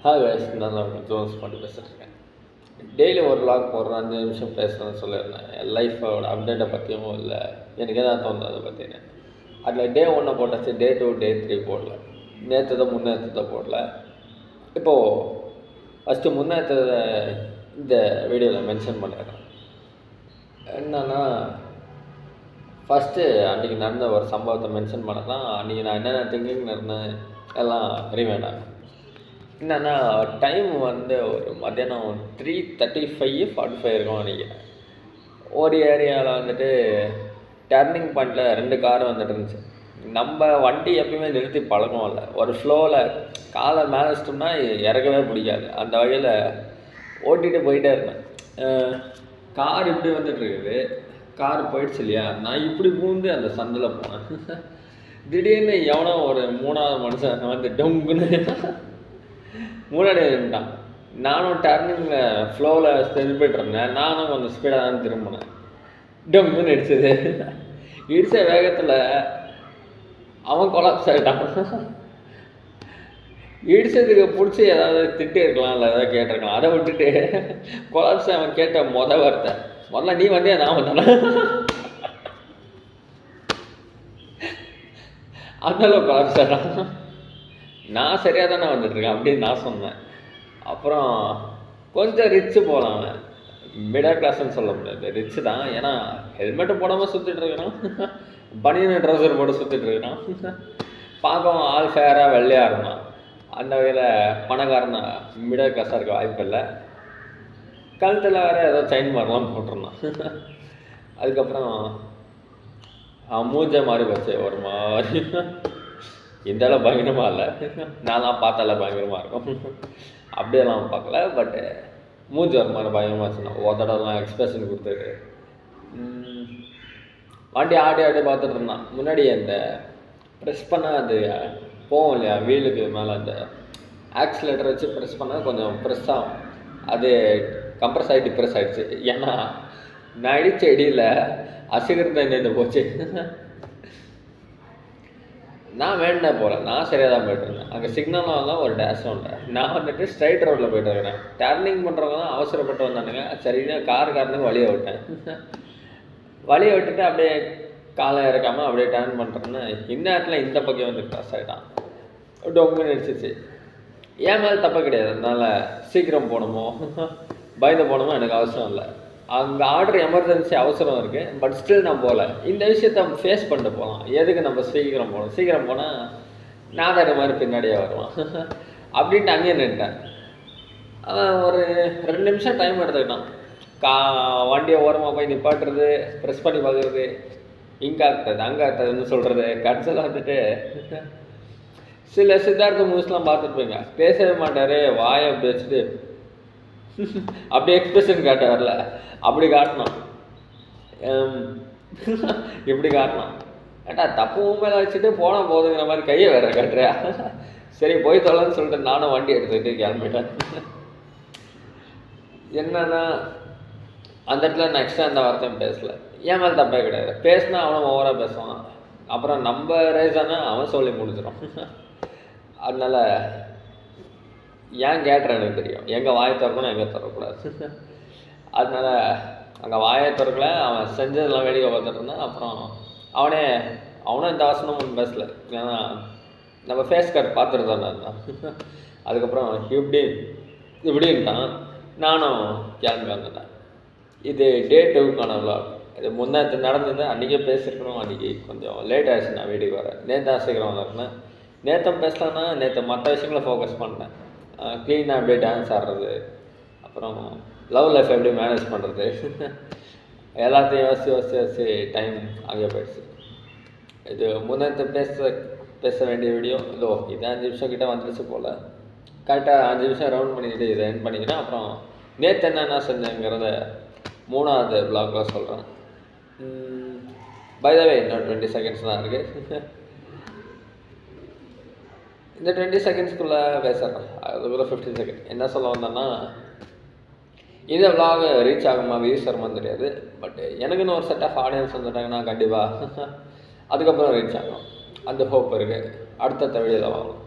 Hi guys, நான் தான் Jones பண்ணி பேசிட்டுருக்கேன். டெய்லி ஒரு vlog போடுறேன், 5 நிமிஷம் பேசுகிறேன்னு சொல்லியிருந்தேன். என் லைஃபோட அப்டேட்டை பற்றியும் இல்லை, எனக்கு எதாவது தோணுது அதை பற்றினு. அதில் டே 1 போட்டாச்சு, டே 2, டே 3 போடல. நேற்று தான் முன்னேற்றத்தை போடல. இப்போது ஃபஸ்ட்டு முன்னேற்றத்தை இந்த வீடியோவில் மென்ஷன் பண்ணிடுறேன். என்னன்னா, ஃபஸ்ட்டு அன்றைக்கி நடந்த ஒரு சம்பவத்தை மென்ஷன் பண்ண தான். அன்றைக்கி நான் என்னென்ன திங்கிங் இருந்தேன் எல்லாம் ரிமைண்ட் ஆகும். என்னென்னா, டைம் வந்து ஒரு மத்தியானம் 3:35 45 இருக்கும் நினைக்கிறேன். ஒரு ஏரியாவில் வந்துட்டு டர்னிங் பாயிண்டில் 2 கார் வந்துட்டு இருந்துச்சு. நம்ம வண்டி எப்பயுமே நிறுத்தி பழக்கம் இல்லை. ஒரு ஃப்ளோவில் காலை மேலே வச்சிட்டோம்னா இறக்கவே பிடிக்காது. அந்த வகையில் ஓட்டிகிட்டு போயிட்டே இருந்தேன். கார் இப்படி வந்துட்டுருக்குது, கார் போயிடுச்சு இல்லையா, நான் இப்படி பூந்து அந்த சந்தில் போனேன். திடீர்னு எவனோ ஒரு 3ஆவது மனுஷன் வந்து டொங்குன்னு முன்னாடி நின்ட்டான். நானும் டர்னிங்கில் ஃப்ளோவில் திருப்பிட்டு இருந்தேன். நானும் கொஞ்சம் ஸ்பீடாக தான் திரும்பினேன். டொங்குன்னு இடிச்சது. இடித்த வேகத்தில் அவன் கொலாப்ஸ் ஆகிட்டான். இடிச்சதுக்கு பிடிச்சி ஏதாவது திட்டு இருக்கலாம், இல்லை ஏதாவது கேட்டிருக்கலாம். அதை விட்டுட்டு கொலாப்ஸ் அவன் கேட்ட வார்த்தை, முதல்ல நீ வண்டியா நான் வந்தானே. அந்தளவு கொலாப்ஸ் ஆகிட்டான். நான் சரியாக தானே வந்துட்டுருக்கேன் அப்படின்னு நான் சொன்னேன். அப்புறம் கொஞ்சம் ரிச்சு போகலாம். அவன் மிடில் கிளாஸ்ன்னு சொல்ல முடியாது, ரிச்சு தான். ஏன்னா ஹெல்மெட்டு போடாமல் சுற்றிட்டுருக்கிறான், பனியன் ட்ரௌசர் போட்டு சுற்றிட்டுருக்கிறான். பார்க்கவும் ஆள் ஃபேராக வெள்ளையாக இருந்தான். அந்த வகையில் பணக்காரனா மிடில் கிளாஸாக இருக்க வாய்ப்பு இல்லை. கழுத்தில் வேறு ஏதோ செயின் மாதிரிலாம் போட்டிருந்தான். அதுக்கப்புறம் மூஞ்ச மாதிரி போச்சு ஒரு மாதிரி. இந்தளவு பயங்கரமாக இல்லை, நான்லாம் பார்த்தால பயங்கரமாக இருக்கும். அப்படியெல்லாம் பார்க்கல, பட்டு மூஞ்சி ஒரு மாதிரி பயங்கரமாக வச்சுருந்தோம். ஒருத்தடலாம் எக்ஸ்பிரஷன் கொடுத்துட்டு வண்டி ஆடி ஆடி பார்த்துட்டு இருந்தான். முன்னாடி அந்த ப்ரெஸ் பண்ணால் அது போகும் இல்லையா, வீலுக்கு மேலே அந்த ஆக்சிலேட்டர் வச்சு ப்ரெஸ் பண்ணால் கொஞ்சம் ப்ரெஸ் ஆகும். அது கம்ப்ரெஸ் ஆகி டிப்ரெஸ் ஆகிடுச்சு. ஏன்னா நான் அடித்த இடியில் அசுகிறது என்னென்னு போச்சு. நான் வேணுனே போகிறேன், நான் சரியாக தான் போய்ட்டுருந்தேன். அங்கே சிக்னலாக தான் ஒரு டேஷும் இல்லை. நான் வந்துட்டு ஸ்ட்ரைட் ரோட்டில் போய்ட்டு இருக்கிறேன். டர்னிங் பண்ணுறவங்க தான் அவசரப்பட்டு வந்தானுங்க. சரின்னு காருக்காரனுக்கு வழியை விட்டேன். வழியை விட்டுட்டு அப்படியே காலை இறக்காமல் அப்படியே டர்ன் பண்ணுறேன்னு இந்த இடத்துல இந்த பக்கம் வந்து க்ராஸ் ஆகிட்டான். டொங்குன்னு அடிச்சிச்சு. என் மேலே தப்பு கிடையாது. அதனால் சீக்கிரம் போகணுமோ பயந்து போகணுமோ எனக்கு அவசரம் இல்லை. அங்கே ஆர்டர் எமர்ஜென்சி அவசரம் இருக்குது, பட் ஸ்டில் நான் போகல. இந்த விஷயத்தை ஃபேஸ் பண்ணிட்டு போகலாம். எதுக்கு நம்ம சீக்கிரம் போகணும்? சீக்கிரம் போனால் நான் தான் மாதிரி பின்னாடியே வருவான் அப்படின்ட்டு அங்கேயே நின்ட்டேன். அவன் ஒரு 2 நிமிஷம் டைம் எடுத்துக்கிட்டான். வண்டியை ஓரமாக போய் நிப்பாட்டுறது, ப்ரெஸ் பண்ணி பார்க்குறது, இங்கே ஆகுறது அங்கே ஆகுறதுன்னு சொல்கிறது. கடைசியில் வந்துட்டு சில சித்தார்த்த மூவிஸ்லாம் பார்த்துருப்பீங்க, பேசவே மாட்டார், வாயை அப்படி வச்சுட்டு அப்படியே எக்ஸ்பிரஷன் காட்ட வரல, அப்படி காட்டினான். இப்படி காட்டினான். ஏட்டா தப்பு மேலே வச்சுட்டு போனால் போதுங்கிற மாதிரி கையை வேற காட்டுறியா? சரி போய் தொலைன்னு சொல்லிட்டு நானும் வண்டி எடுத்துக்கிட்டு கிளம்பிட்டேன். என்னன்னா, அந்த இடத்துல நான் எக்ஸ்ட்ரா அந்த வார்த்தையும் பேசலை. என் மேலே தப்பே கிடையாது. பேசினா அவனும் ஓவராக பேசுவான். அப்புறம் நம்ம ரேஸானா அவன் சொல்லி முடிச்சிடும். அதனால் ஏன் கேட்டுற எனக்கு தெரியும், எங்கே வாயை திறக்கணும் எங்கே திறக்கக்கூடாது. அதனால் அங்கே வாயை திறக்கல. அவன் செஞ்சதெல்லாம் வேடிக்கை பார்த்துட்டு இருந்தான். அப்புறம் அவனும் இந்த வசனம் ஒன்றும் பேசலை. ஏன்னா நம்ம ஃபேஸ் கட் பார்த்துட்டு தானே இருந்தான். அதுக்கப்புறம் இப்படின்ட்டான். நானும் கிளம்பி வந்துட்டேன். இது டே 2க்கான vlog. இது முன்னேற்று நடந்தது. அன்றைக்கே பேசியிருக்கணும். அன்றைக்கி கொஞ்சம் லேட் ஆகிடுச்சு நான் வீட்டுக்கு வரேன். நேற்று சீக்கிரம் வந்துருந்தேன். நேற்று பேசலான்னா நேற்று மற்ற விஷயங்களை ஃபோக்கஸ் பண்ணேன். க்ளீனாக அப்படியே டான்ஸ் ஆடுறது, அப்புறம் லவ் லைஃப் எப்படி மேனேஜ் பண்ணுறது, எல்லாத்தையும் யோசிச்சு டைம் அங்கே போயிடுச்சு. இது முன்னேற்று பேச வேண்டிய வீடியோ இதோ இது 5 நிமிஷம் கிட்டே வந்துடுச்சு போல். கரெக்டாக 5 நிமிஷம் ரவுண்ட் பண்ணிக்கிட்டு இதை என் பண்ணிக்கிறேன். அப்புறம் நேற்று என்னென்ன செஞ்சேங்கிறத 3ஆவது vlogல சொல்கிறேன். பை த வே இன்னும் 20 செகண்ட்ஸ் தான் இருக்குது. இந்த 20 செகண்ட்ஸ்க்குள்ளே பேசுகிறேன். அதுக்குள்ளே 15 செகண்ட் என்ன சொல்ல வந்தேன்னா, இந்த vlog ரீச் ஆகுமா வியூஸ் வருமான்னு தெரியாது. பட் எனக்குன்னு ஒரு செட் ஆஃப் ஆடியன்ஸ் வந்துட்டாங்கன்னா கண்டிப்பாக அதுக்கப்புறம் ரீச் ஆகும். அந்த ஹோப் இருக்குது. அடுத்த வீடியோவில் வாங்கணும்.